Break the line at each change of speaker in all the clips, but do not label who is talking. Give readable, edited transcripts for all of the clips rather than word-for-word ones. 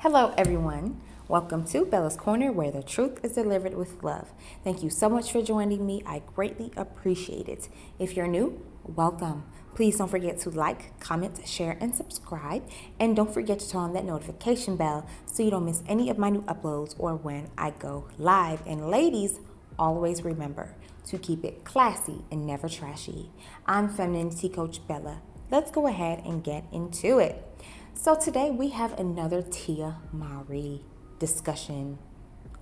Hello everyone, welcome to Bella's Corner where the truth is delivered with love. Thank you so much for joining me, I greatly appreciate it. If you're new, welcome. Please don't forget to like, comment, share, and subscribe. And don't forget to turn on that notification bell so you don't miss any of my new uploads or when I go live. And ladies, always remember to keep it classy and never trashy. I'm Femininity Coach Bella. Let's go ahead and get into it. So today we have another Tia Mowry discussion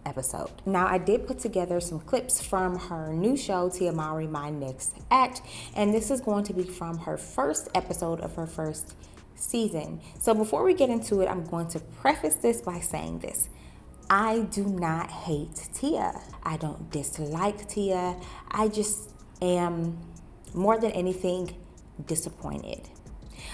episode. Now I did put together some clips from her new show, Tia Mowry, My Next Act, and this is going to be from her first episode of her first season. So before we get into it, I'm going to preface this by saying this. I do not hate Tia. I don't dislike Tia. I just am, more than anything, disappointed.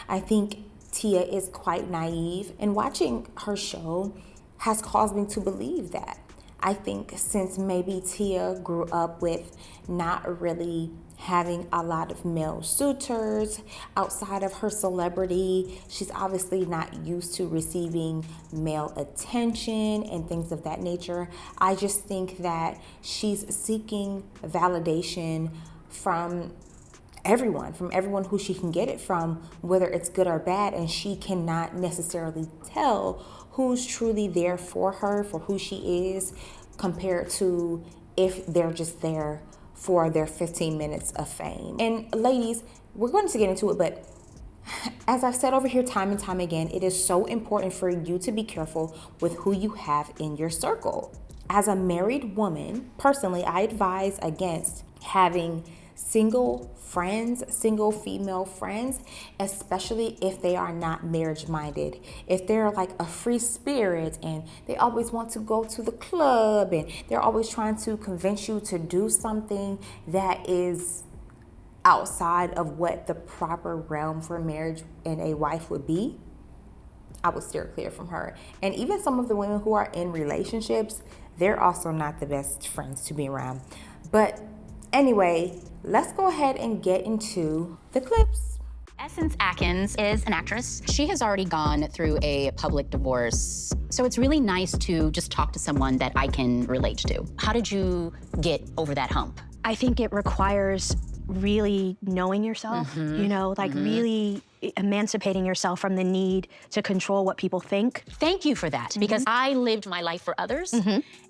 I think Tia is quite naive, and watching her show has caused me to believe that. I think since maybe Tia grew up with not really having a lot of male suitors outside of her celebrity, she's obviously not used to receiving male attention and things of that nature. I just think that she's seeking validation from everyone who she can get it from, whether it's good or bad, and she cannot necessarily tell who's truly there for her, for who she is, compared to if they're just there for their 15 minutes of fame. And ladies, we're going to get into it, but as I've said over here time and time again, it is so important for you to be careful with who you have in your circle. As a married woman, personally, I advise against having single female friends, especially if they are not marriage minded. If they're like a free spirit and they always want to go to the club and they're always trying to convince you to do something that is outside of what the proper realm for marriage and a wife would be, I would steer clear from her. And even some of the women who are in relationships, they're also not the best friends to be around. But anyway, let's go ahead and get into the clips.
Essence Atkins is an actress. She has already gone through a public divorce, so it's really nice to just talk to someone that I can relate to. How did you get over that hump?
I think it requires really knowing yourself, really emancipating yourself from the need to control what people think.
Thank you for that, because I lived my life for others,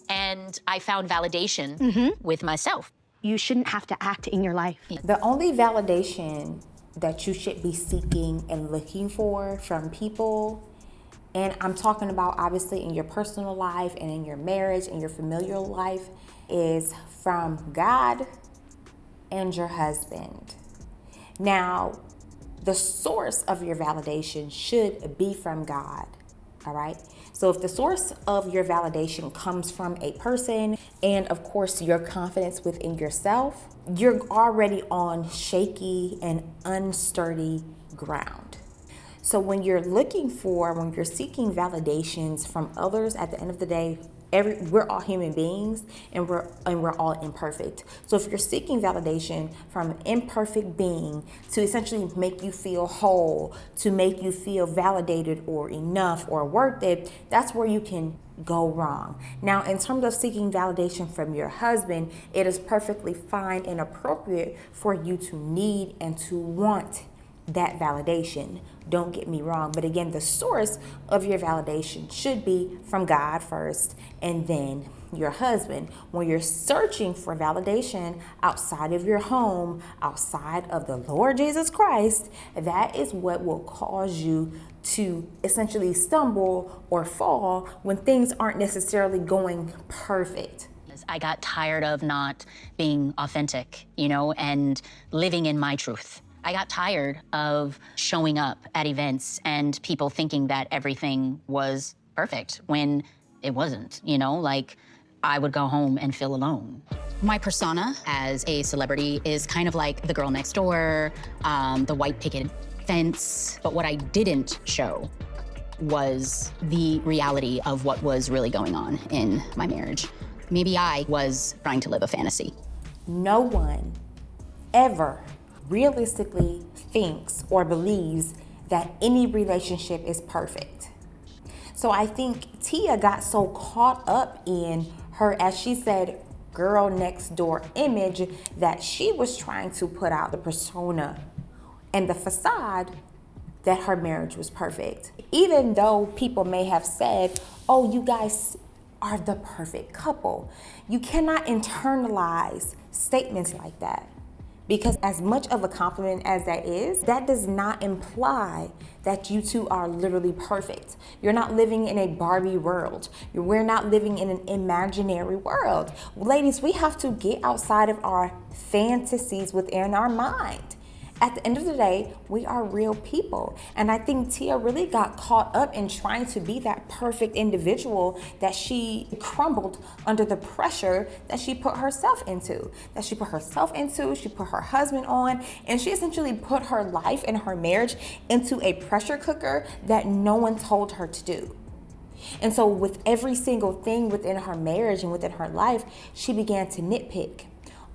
and I found validation with myself.
You shouldn't have to act in your life.
The only validation that you should be seeking and looking for from people, and I'm talking about obviously in your personal life and in your marriage and your familial life, is from God and your husband. Now, the source of your validation should be from God, all right? So if the source of your validation comes from a person, and of course your confidence within yourself, you're already on shaky and unsturdy ground. So when you're seeking validations from others, at the end of the day, we're all human beings and we're all imperfect. So if you're seeking validation from an imperfect being to essentially make you feel whole, to make you feel validated or enough or worth it, that's where you can go wrong. Now, in terms of seeking validation from your husband, it is perfectly fine and appropriate for you to need and to want that validation. Don't get me wrong. But again, the source of your validation should be from God first and then your husband. When you're searching for validation outside of your home, outside of the Lord Jesus Christ, that is what will cause you to essentially stumble or fall when things aren't necessarily going perfect.
I got tired of not being authentic, and living in my truth. I got tired of showing up at events and people thinking that everything was perfect when it wasn't, I would go home and feel alone. My persona as a celebrity is kind of like the girl next door, the white picket fence. But what I didn't show was the reality of what was really going on in my marriage. Maybe I was trying to live a fantasy.
No one ever realistically thinks or believes that any relationship is perfect. So I think Tia got so caught up in her, as she said, girl next door image, that she was trying to put out the persona and the facade that her marriage was perfect. Even though people may have said, oh, you guys are the perfect couple, you cannot internalize statements like that. Because as much of a compliment as that is, that does not imply that you two are literally perfect. You're not living in a Barbie world. We're not living in an imaginary world. Ladies, we have to get outside of our fantasies within our mind. At the end of the day, we are real people. And I think Tia really got caught up in trying to be that perfect individual that she crumbled under the pressure that she put herself into. She put her husband on, and she essentially put her life and her marriage into a pressure cooker that no one told her to do. And so with every single thing within her marriage and within her life, she began to nitpick.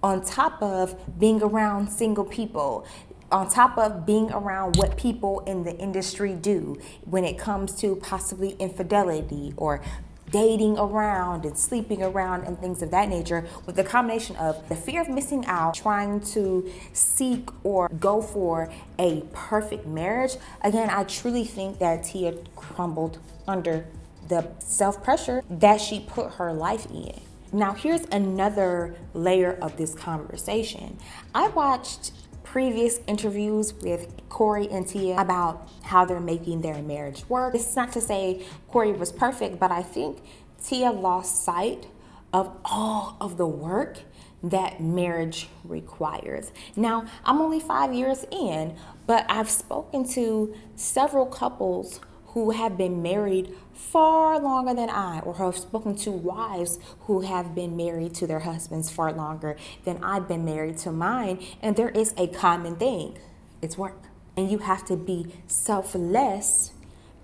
On top of being around single people, on top of being around what people in the industry do when it comes to possibly infidelity or dating around and sleeping around and things of that nature, with the combination of the fear of missing out, trying to seek or go for a perfect marriage. Again, I truly think that Tia crumbled under the self-pressure that she put her life in. Now, here's another layer of this conversation. I watched previous interviews with Corey and Tia about how they're making their marriage work. This is not to say Corey was perfect, but I think Tia lost sight of all of the work that marriage requires. Now, I'm only 5 years in, but I've spoken to several couples who have been married far longer than I, or have spoken to wives who have been married to their husbands far longer than I've been married to mine. And there is a common thing: it's work. And you have to be selfless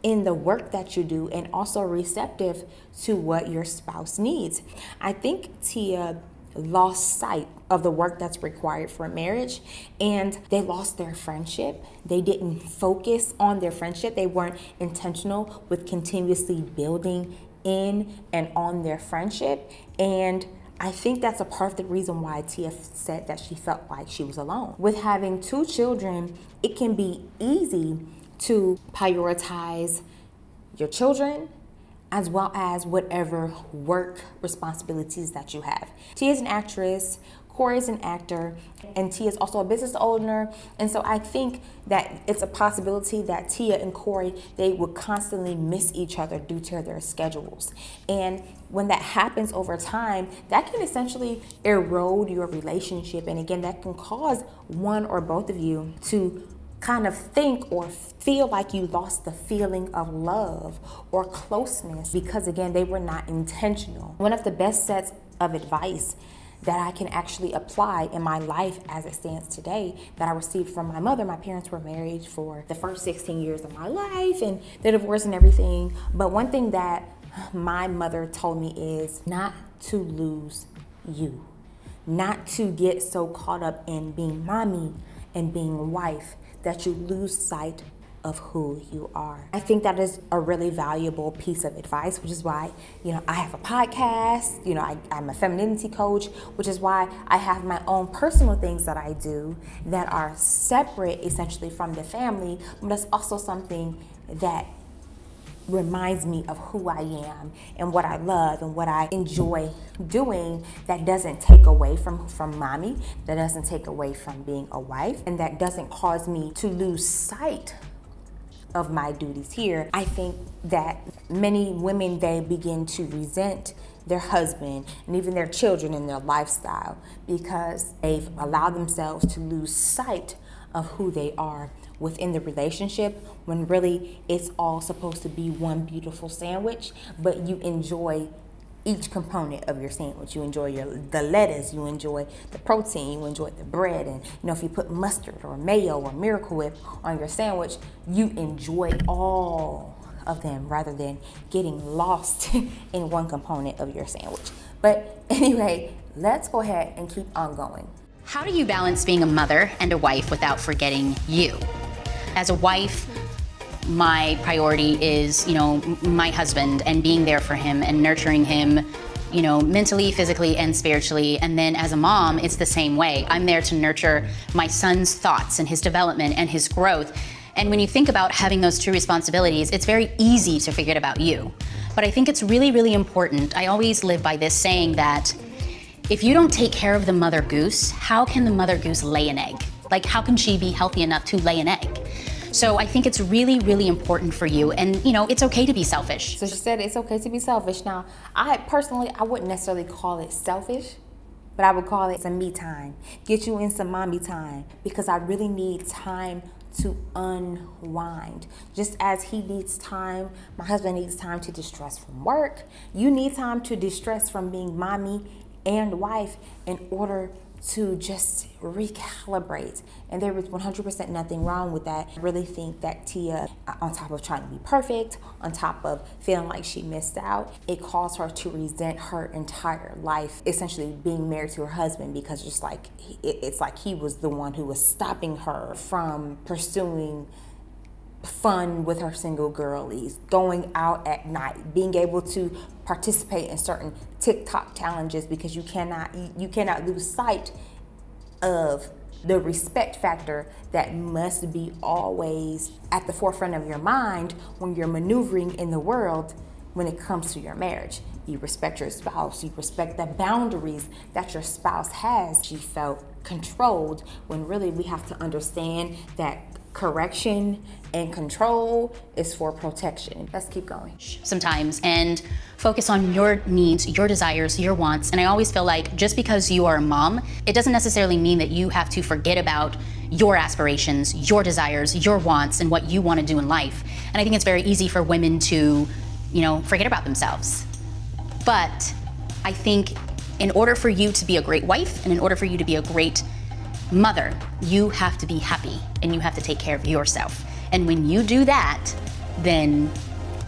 in the work that you do and also receptive to what your spouse needs. I think Tia lost sight of the work that's required for marriage, and they lost their friendship. They didn't focus on their friendship. They weren't intentional with continuously building in and on their friendship. And I think that's a part of the reason why Tia said that she felt like she was alone. With having 2 children, it can be easy to prioritize your children as well as whatever work responsibilities that you have. Tia is an actress, Corey is an actor, and Tia is also a business owner. And so I think that it's a possibility that Tia and Corey, they would constantly miss each other due to their schedules. And when that happens over time, that can essentially erode your relationship. And again, that can cause one or both of you to kind of think or feel like you lost the feeling of love or closeness because, again, they were not intentional. One of the best sets of advice that I can actually apply in my life as it stands today that I received from my mother. My parents were married for the first 16 years of my life, and they're divorced and everything. But one thing that my mother told me is not to lose you, not to get so caught up in being mommy and being wife that you lose sight of who you are. I think that is a really valuable piece of advice, which is why, I have a podcast, I'm a femininity coach, which is why I have my own personal things that I do that are separate essentially from the family, but that's also something that reminds me of who I am and what I love and what I enjoy doing, that doesn't take away from mommy, that doesn't take away from being a wife, and that doesn't cause me to lose sight of my duties here. I think that many women, they begin to resent their husband and even their children and their lifestyle because they've allowed themselves to lose sight of who they are within the relationship, when really it's all supposed to be one beautiful sandwich, but you enjoy each component of your sandwich. You enjoy the lettuce, you enjoy the protein, you enjoy the bread, and if you put mustard or mayo or Miracle Whip on your sandwich, you enjoy all of them rather than getting lost in one component of your sandwich. But anyway, let's go ahead and keep on going.
How do you balance being a mother and a wife without forgetting you? As a wife, my priority is, my husband and being there for him and nurturing him, mentally, physically, and spiritually. And then as a mom, it's the same way. I'm there to nurture my son's thoughts and his development and his growth. And when you think about having those two responsibilities, it's very easy to forget about you. But I think it's really, really important. I always live by this saying that if you don't take care of the mother goose, how can the mother goose lay an egg? Like, how can she be healthy enough to lay an egg? So I think it's really, really important for you. And, it's okay to be selfish.
So she said it's okay to be selfish. Now, I wouldn't necessarily call it selfish, but I would call it some me time. Get you in some mommy time, because I really need time to unwind. Just as he needs time, my husband needs time to distress from work. You need time to distress from being mommy and wife in order to just recalibrate. And there was 100% nothing wrong with that. I really think that Tia, on top of trying to be perfect, on top of feeling like she missed out, it caused her to resent her entire life, essentially being married to her husband, because it's like he was the one who was stopping her from pursuing fun with her single girlies, going out at night, being able to participate in certain TikTok challenges, because you cannot lose sight of the respect factor that must be always at the forefront of your mind when you're maneuvering in the world when it comes to your marriage. You respect your spouse, you respect the boundaries that your spouse has. She felt controlled, when really we have to understand that correction and control is for protection. Let's keep going.
Sometimes, and focus on your needs, your desires, your wants. And I always feel like just because you are a mom, it doesn't necessarily mean that you have to forget about your aspirations, your desires, your wants, and what you want to do in life. And I think it's very easy for women to, forget about themselves. But I think in order for you to be a great wife, and in order for you to be a great mother, you have to be happy and you have to take care of yourself. And when you do that, then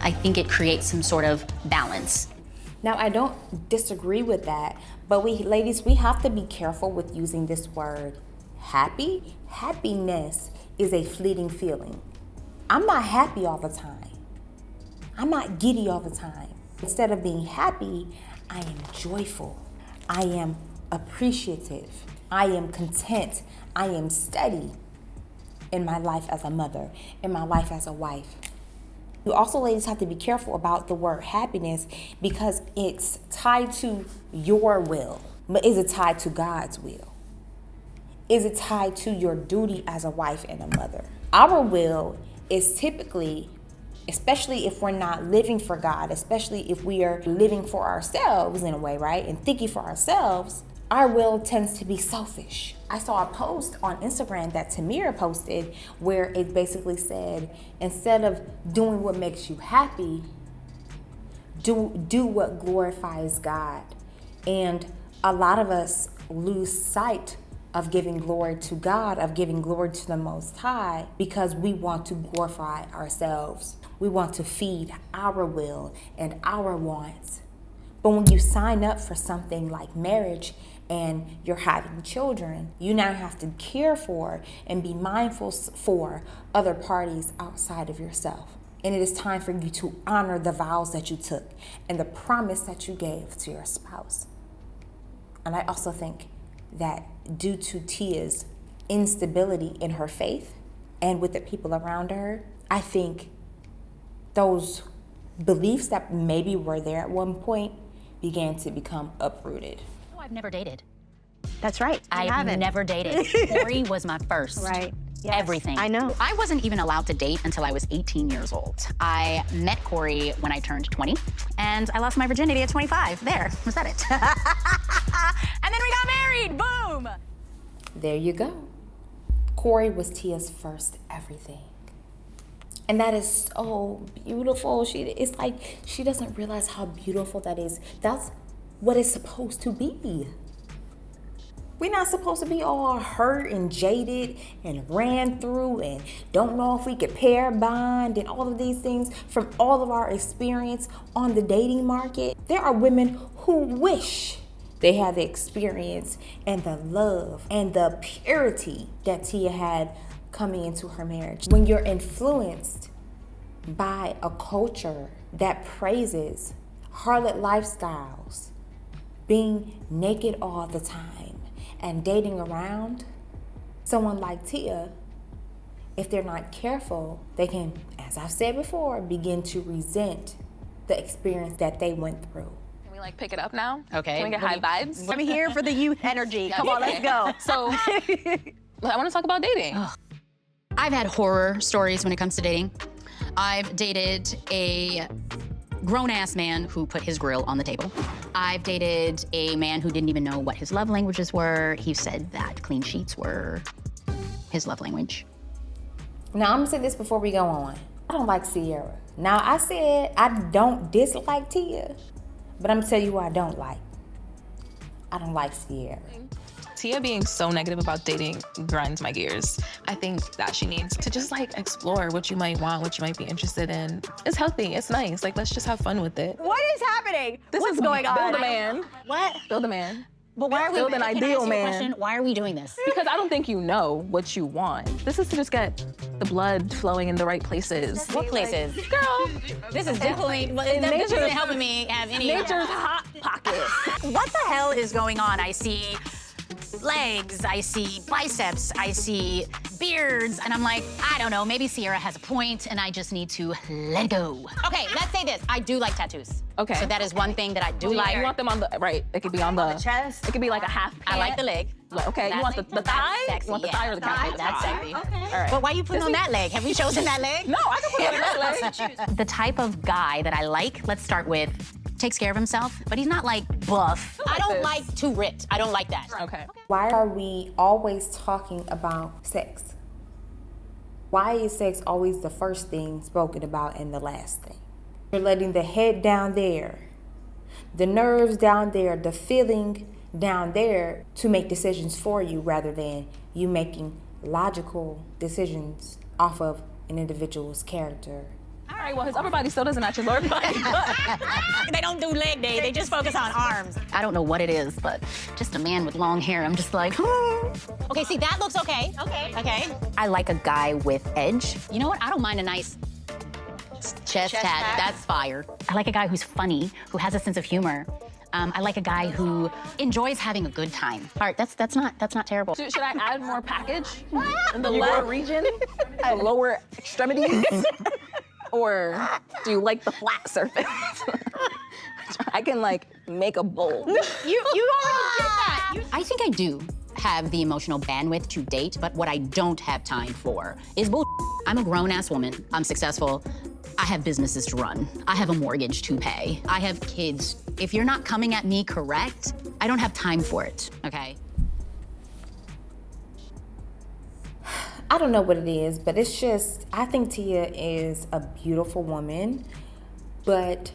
I think it creates some sort of balance.
Now, I don't disagree with that, but ladies, we have to be careful with using this word happy. Happiness is a fleeting feeling. I'm not happy all the time. I'm not giddy all the time. Instead of being happy, I am joyful. I am appreciative. I am content. I am steady in my life as a mother, in my life as a wife. You also, ladies, have to be careful about the word happiness, because it's tied to your will. But is it tied to God's will? Is it tied to your duty as a wife and a mother? Our will is typically, especially if we're not living for God, especially if we are living for ourselves in a way, right? And thinking for ourselves, our will tends to be selfish. I saw a post on Instagram that Tamira posted where it basically said, instead of doing what makes you happy, do what glorifies God. And a lot of us lose sight of giving glory to God, of giving glory to the Most High, because we want to glorify ourselves. We want to feed our will and our wants. But when you sign up for something like marriage and you're having children, you now have to care for and be mindful for other parties outside of yourself. And it is time for you to honor the vows that you took and the promise that you gave to your spouse. And I also think that due to Tia's instability in her faith and with the people around her, I think those beliefs that maybe were there at one point began to become uprooted.
Oh, I've never dated.
That's right.
I've never dated. Corey was my first.
Right. Yes,
Everything.
I know.
I wasn't even allowed to date until I was 18 years old. I met Corey when I turned 20, and I lost my virginity at 25. There, was that it? And then we got married, boom!
There you go. Corey was Tia's first everything. And that is so beautiful. It's like she doesn't realize how beautiful that is. That's what it's supposed to be. We're not supposed to be all hurt and jaded and ran through and don't know if we could pair bond and all of these things from all of our experience on the dating market. There are women who wish they had the experience and the love and the purity that Tia had coming into her marriage. When you're influenced by a culture that praises harlot lifestyles, being naked all the time, and dating around, someone like Tia, if they're not careful, they can, as I've said before, begin to resent the experience that they went through.
Can we like pick it up now?
Okay.
Can we get high vibes?
I'm here for the youth energy. Come on, let's go.
So, I want to talk about dating.
I've had horror stories when it comes to dating. I've dated a grown-ass man who put his grill on the table. I've dated a man who didn't even know what his love languages were. He said that clean sheets were his love language.
Now, I'm gonna say this before we go on. I don't like Sierra. Now, I said I don't dislike Tia, but I'm gonna tell you who I don't like. I don't like Sierra.
Tia being so negative about dating grinds my gears. I think that she needs to just like explore what you might want, what you might be interested in. It's healthy, it's nice. Like, let's just have fun with it.
What is happening? What's
is
going on?
Build a man.
What?
Build a man.
But why are we
Build an
can I ask you
ideal
a
man.
question? Why are we doing this?
Because I don't think you know what you want. This is to just get the blood flowing in the right places.
What places?
Girl,
This is definitely, this isn't helping me have any.
nature's hot pocket.
What the hell is going on? I see legs, I see biceps, I see beards, and I'm like, I don't know, maybe Sierra has a point and I just need to let go. Okay, let's say this. I do like tattoos.
Okay.
So that is one thing that I do like.
You want them on the, right, it could be on the
chest?
It could be like a half
I like the leg.
Okay, you want the
That's
thigh?
sexy,
You want the
yeah.
thigh or the calf?
That's sexy.
All right.
But why are you putting on that leg? Have we chosen that leg?
No, I can put it on that leg.
The type of guy that I like, let's start with, takes care of himself, but he's not like buff. I don't
this.
like too ripped. I don't like that.
Okay.
Why are we always talking about sex? Why is sex always the first thing spoken about and the last thing? You're letting the head down there, the nerves down there, the feeling down there to make decisions for you rather than you making logical decisions off of an individual's character.
All right, well, his upper body still doesn't match his lower body.
They don't do leg day, they just focus on arms. I don't know what it is, but just a man with long hair, I'm just like, Okay, see, that looks okay. Okay. I like a guy with edge. You know what? I don't mind a nice chest tat. That's fire. I like a guy who's funny, who has a sense of humor. I like a guy who enjoys having a good time. Art, that's not terrible.
Should I add more package in the lower region? At lower extremities? Or do you like the flat surface? I can like make a bowl.
You already did that.
I think I do have the emotional bandwidth to date, but what I don't have time for is bull. I'm a grown-ass woman. I'm successful. I have businesses to run. I have a mortgage to pay. I have kids. If you're not coming at me correct, I don't have time for it, okay?
I don't know what it is, but it's just, I think Tia is a beautiful woman, but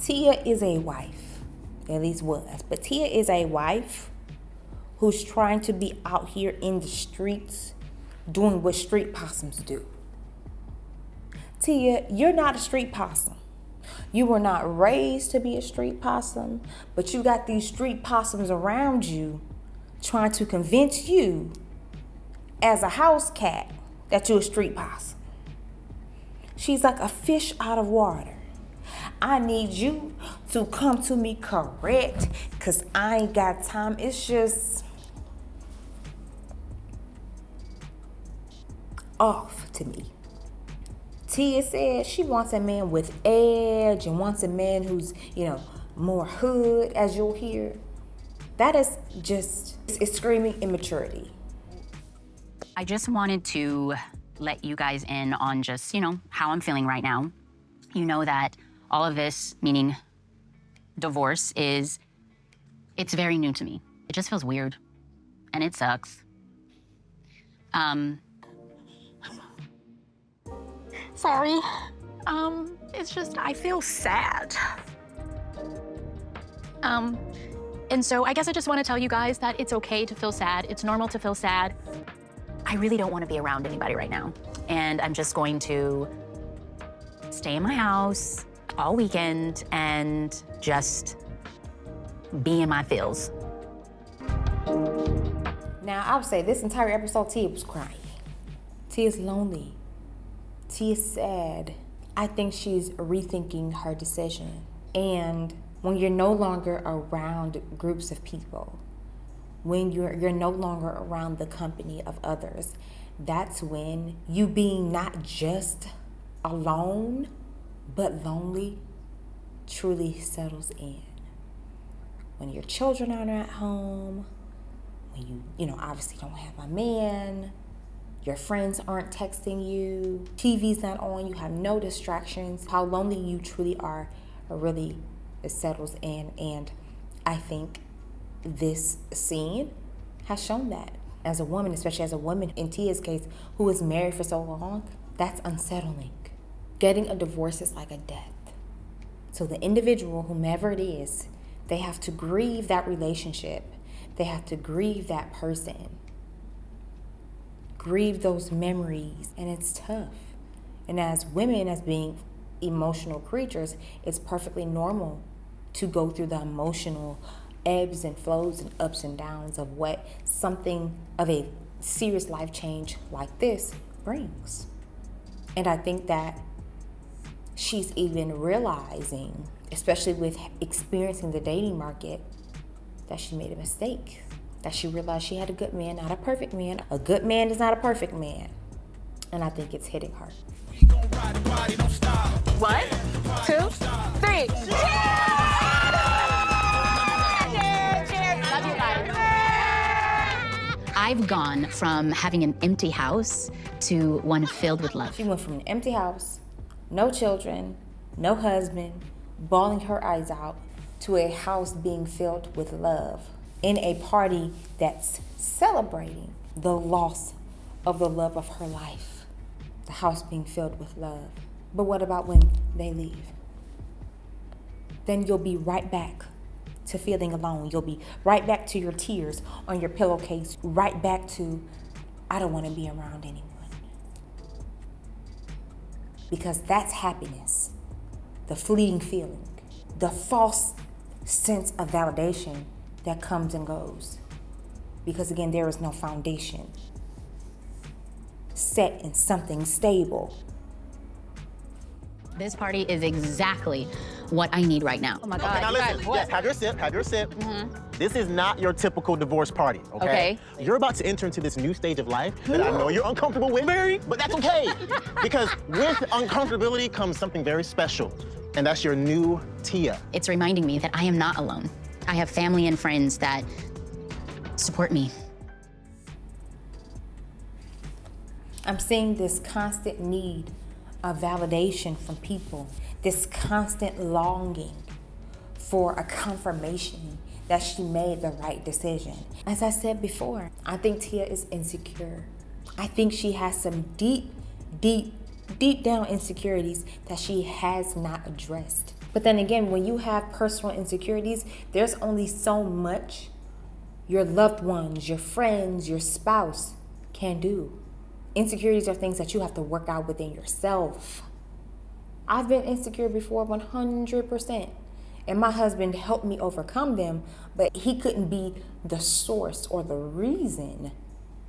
Tia is a wife, at least was, but Tia is a wife who's trying to be out here in the streets doing what street possums do. Tia, you're not a street possum. You were not raised to be a street possum, but you got these street possums around you trying to convince you as a house cat that you're a street possum. She's like a fish out of water. I need you to come to me correct, because I ain't got time. It's just off to me. Tia said she wants a man with edge and wants a man who's, more hood, as you'll hear. That is just, it's screaming immaturity.
I just wanted to let you guys in on just, how I'm feeling right now. You know that all of this, meaning divorce, it's very new to me. It just feels weird, and it sucks. Sorry. It's just, I feel sad. And so I guess I just want to tell you guys that it's okay to feel sad. It's normal to feel sad. I really don't want to be around anybody right now. And I'm just going to stay in my house all weekend and just be in my feels.
Now, I would say this entire episode, Tia was crying. Tia's lonely. Tia's sad. I think she's rethinking her decision. And when you're no longer around groups of people, when you're no longer around the company of others, that's when you being not just alone, but lonely, truly settles in. When your children aren't at home, when you obviously don't have a man, your friends aren't texting you, TV's not on, you have no distractions, how lonely you truly are really it settles in. And I think this scene has shown that. As a woman, especially as a woman in Tia's case, who was married for so long, that's unsettling. Getting a divorce is like a death. So the individual, whomever it is, they have to grieve that relationship. They have to grieve that person. Grieve those memories, and it's tough. And as women, as being emotional creatures, it's perfectly normal to go through the emotional ebbs and flows and ups and downs of what something of a serious life change like this brings. And I think that she's even realizing, especially with experiencing the dating market, that she made a mistake. That she realized she had a good man, not a perfect man. A good man is not a perfect man. And I think it's hitting her.
1, 2, 3.
I've gone from having an empty house to one filled with love.
She went from an empty house, no children, no husband, bawling her eyes out, to a house being filled with love, in a party that's celebrating the loss of the love of her life. The house being filled with love. But what about when they leave? Then you'll be right back to feeling alone. You'll be right back to your tears on your pillowcase, right back to, I don't want to be around anyone. Because that's happiness, the fleeting feeling, the false sense of validation that comes and goes. Because again, there is no foundation set in something stable.
This party is exactly what I need right now.
Oh my God.
Okay, now
you
listen,
guys, what?
yes, have your sip. This is not your typical divorce party, okay? You're about to enter into this new stage of life that I know you're uncomfortable with, Mary, but that's okay. Because with uncomfortability comes something very special, and that's your new Tia.
It's reminding me that I am not alone. I have family and friends that support me.
I'm seeing this constant need of validation from people, this constant longing for a confirmation that she made the right decision. As I said before, I think Tia is insecure. I think she has some deep down insecurities that she has not addressed. But then again, when you have personal insecurities, there's only so much your loved ones, your friends, your spouse can do. Insecurities are things that you have to work out within yourself. I've been insecure before 100%. And my husband helped me overcome them, but he couldn't be the source or the reason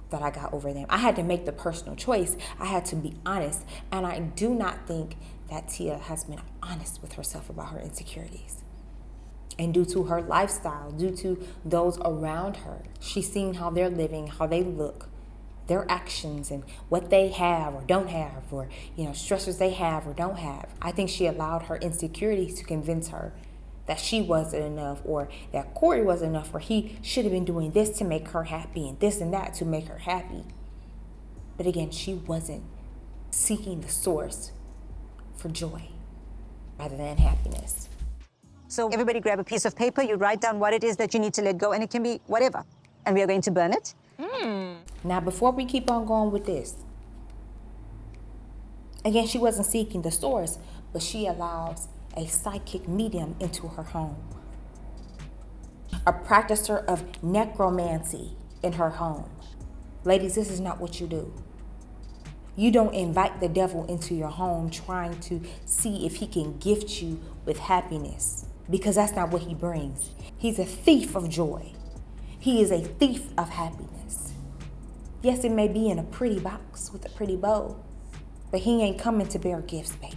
that I got over them. I had to make the personal choice. I had to be honest. And I do not think that Tia has been honest with herself about her insecurities. And due to her lifestyle, due to those around her, she's seen how they're living, how they look, their actions and what they have or don't have, or stressors they have or don't have. I think she allowed her insecurities to convince her that she wasn't enough, or that Corey wasn't enough, or he should have been doing this to make her happy and this and that to make her happy. But again, she wasn't seeking the source for joy rather than happiness.
So everybody grab a piece of paper, you write down what it is that you need to let go, and it can be whatever. And we are going to burn it.
Now, before we keep on going with this, again, she wasn't seeking the source, but she allows a psychic medium into her home, a practicer of necromancy in her home. Ladies, this is not what you do. You don't invite the devil into your home trying to see if he can gift you with happiness, because that's not what he brings. He's a thief of joy. He is a thief of happiness. Yes, it may be in a pretty box with a pretty bow, but he ain't coming to bear gifts, baby.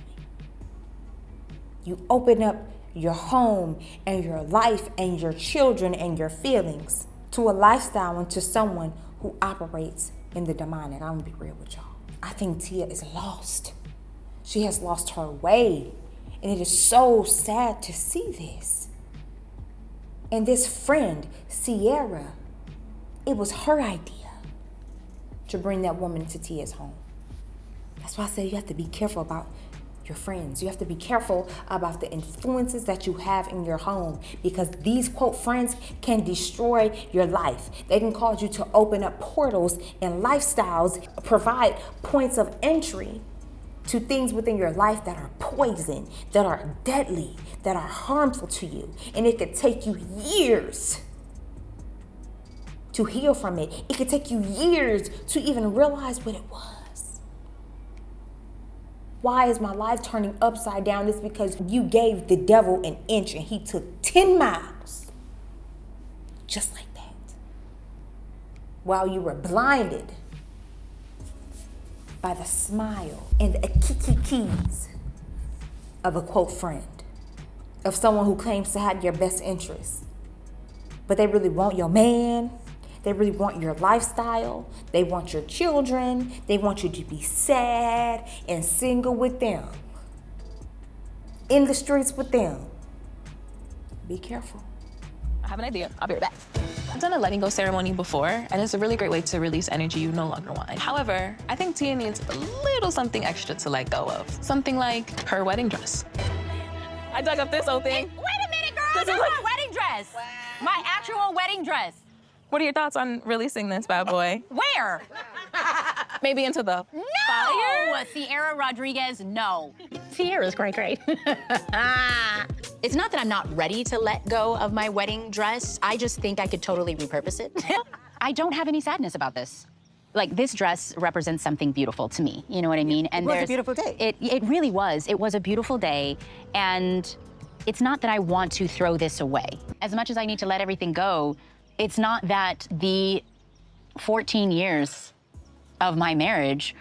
You open up your home and your life and your children and your feelings to a lifestyle and to someone who operates in the demonic. I'm gonna be real with y'all. I think Tia is lost. She has lost her way. And it is so sad to see this. And this friend, Sierra, it was her idea to bring that woman to Tia's home. That's why I say you have to be careful about your friends. You have to be careful about the influences that you have in your home, because these quote friends can destroy your life. They can cause you to open up portals and lifestyles, provide points of entry to things within your life that are poison, that are deadly, that are harmful to you. And it could take you years to heal from it. It could take you years to even realize what it was. Why is my life turning upside down? It's because you gave the devil an inch and he took 10 miles. Just like that. While you were blinded by the smile and the kikikis of a quote friend, of someone who claims to have your best interests, but they really want your man. They really want your lifestyle. They want your children. They want you to be sad and single with them, in the streets with them. Be careful.
I have an idea. I'll be right back. I've done a letting go ceremony before, and it's a really great way to release energy you no longer want. However, I think Tia needs a little something extra to let go of. Something like her wedding dress. I dug up this whole thing.
Wait a minute, girl. That's my wedding dress. Wow. My actual wedding dress.
What are your thoughts on releasing this bad boy?
Where?
Maybe into the fire?
Sierra Rodriguez, no. Sierra's great. It's not that I'm not ready to let go of my wedding dress. I just think I could totally repurpose it. I don't have any sadness about this. Like, this dress represents something beautiful to me. You know what I mean?
And it was a beautiful day.
It really was. It was a beautiful day. And it's not that I want to throw this away. As much as I need to let everything go, it's not that the 14 years of my marriage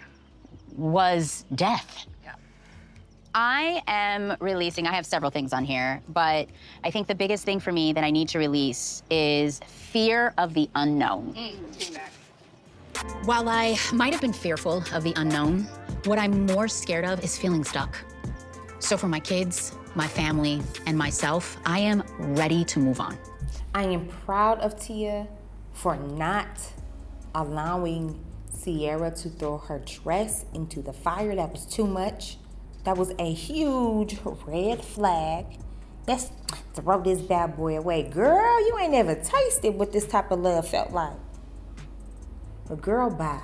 was death. Yeah. I am releasing, I have several things on here, but I think the biggest thing for me that I need to release is fear of the unknown. While I might have been fearful of the unknown, what I'm more scared of is feeling stuck. So for my kids, my family, and myself, I am ready to move on.
I am proud of Tia for not allowing Sierra to throw her dress into the fire. That was too much. That was a huge red flag. Let's throw this bad boy away. Girl, you ain't never tasted what this type of love felt like. But girl, bye.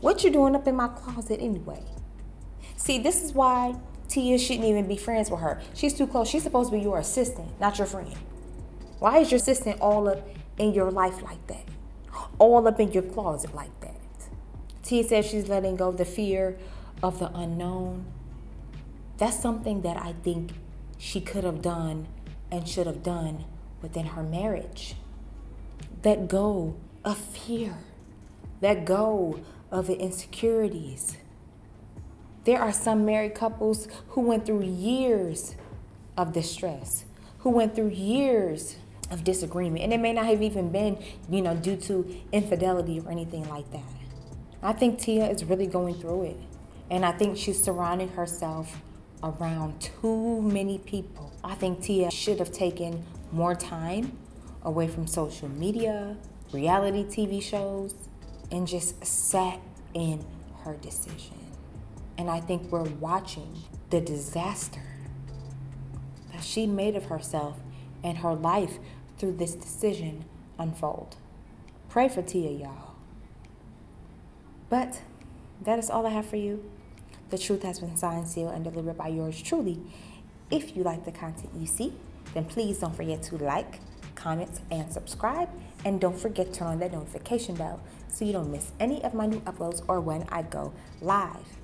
What you doing up in my closet anyway? See, this is why Tia shouldn't even be friends with her. She's too close. She's supposed to be your assistant, not your friend. Why is your assistant all up in your life like that? All up in your closet like that? Tia says she's letting go of the fear of the unknown. That's something that I think she could have done and should have done within her marriage. Let go of fear. Let go of the insecurities. There are some married couples who went through years of distress, who went through years of disagreement, and it may not have even been, due to infidelity or anything like that. I think Tia is really going through it, and I think she's surrounding herself around too many people. I think Tia should have taken more time away from social media, reality TV shows, and just sat in her decision. And I think we're watching the disaster that she made of herself and her life through this decision unfold. Pray for Tia, y'all. But that is all I have for you. The truth has been signed, sealed, and delivered by yours truly. If you like the content you see, then please don't forget to like, comment, and subscribe. And don't forget to turn on that notification bell so you don't miss any of my new uploads or when I go live.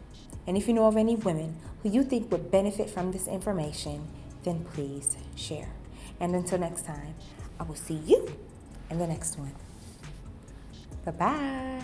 And if you know of any women who you think would benefit from this information, then please share. And until next time, I will see you in the next one. Bye-bye.